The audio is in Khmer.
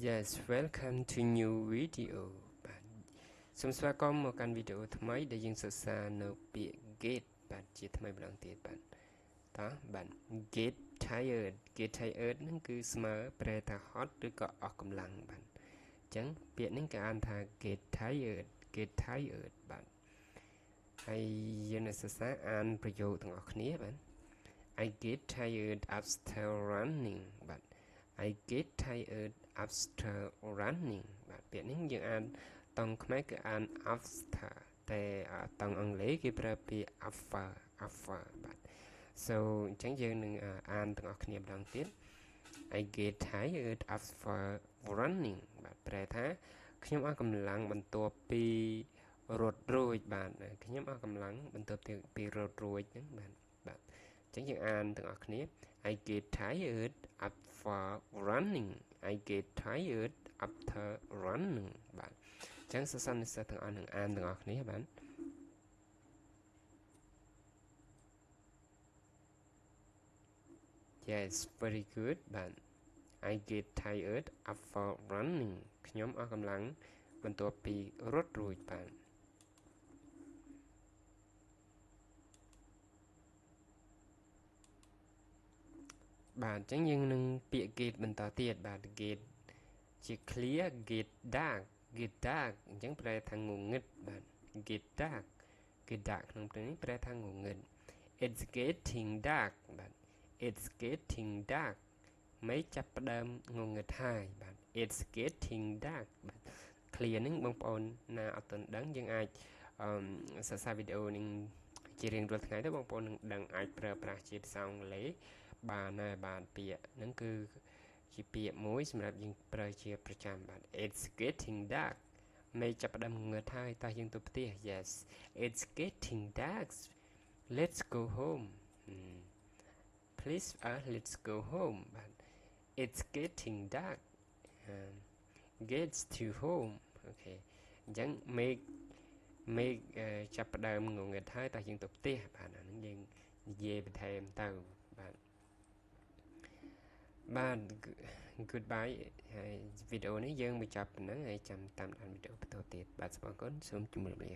Yes, welcome to new video បាទសូមស្វាគមន៍មកកាន់វីដេអូថ្មីដែលយើងសិក្សានៅពាក្យ get បាទជាថ្មីម្ដងទៀតបាទតោះបាទ get tired ហ្នឹងគឺស្មើប្រែថាហត់ឬក៏អស់កម្លាំងបាទអញ្ចឹងពាក្យនេះគេអានថា get tired បាទហើយយើងនឹងសិក្សាអានប្រយោគទាំងអស់គ្នាបាទ I get tired after running បាទ I get tired after running បាទពាក្យនេះយើងអានតង់ខ្មែរគឺអាន after តែតង់អង់គ្លេសគេប្រើពាក្យ after បាទ so អញ្ចឹងយើងនឹងអានទាំងអស់គ្នាម្ដងទៀត I get tired after running បាទប្រែថាខ្ញុំអស់កម្លាំងបន្ទាប់ពីរត់រួចបាទខ្ញុំអស់កម្លាំងបន្ទាប់ពីរត់រួចហ្នឹងបាទអញ្ចឹងយើងអានទាំងអស់គ្នា I get tired after running I get tired after running បាទអញ្ចឹងសិស្សានុសិស្សទាំងអស់នឹងអានទាំងអស់គ្នាបាទ Yes very good បាទ I get tired after running ខ្ញុំអស់កម្លាំងបន្ទាប់ពីរត់រួចបាទបាទអញ្ចឹងយើងនឹងពាក្យ get បន្តទៀតបាទ get ជា clear get dark អញ្ចឹងប្រែថាងងឹតបាទ get dark ក្នុងពេលនេះប្រែថាងងឹត it's getting dark បាទ it's getting dark មេឃចាប់ផ្ដើមងងឹតហើយបាទ it's getting dark បាទ clear ហ្នឹងបងប្អូនណាអត់ទាន់ដឹងយើងអាចសិក្សាវីដេអូនេះជារៀងរាល់ថ្ងៃទៅបងប្អូននឹងដឹងអាចប្រើប្រាស់ជាភាសាអង់គ្លេសបានហើយបាទពាក្យហ្នឹងគឺជាពាក្យមួយសម្រាប់យើងប្រើជាប្រចាំបាទ it's getting dark មេឃចាប់ផ្ដើមងងឹតហើយតោះយើងទៅផ្ទះ yes it's getting dark let's go home please let's go home បាទ it's getting dark gets to home អូខេអញ្ចឹងមេឃចាប់ផ្ដើមងងឹតហើយតោះយើងទៅផ្ទះបាទអាហ្នឹងយើងនិយាយបន្ថែមទៅបាទ goodbye ហើយវីដេអូនេះយើងបញ្ចប់ប៉ុណ្ណឹងហើយចាំតាមដានវីដេអូបន្តទៀតបាទសូមអរគុណសូមជម្រាបលា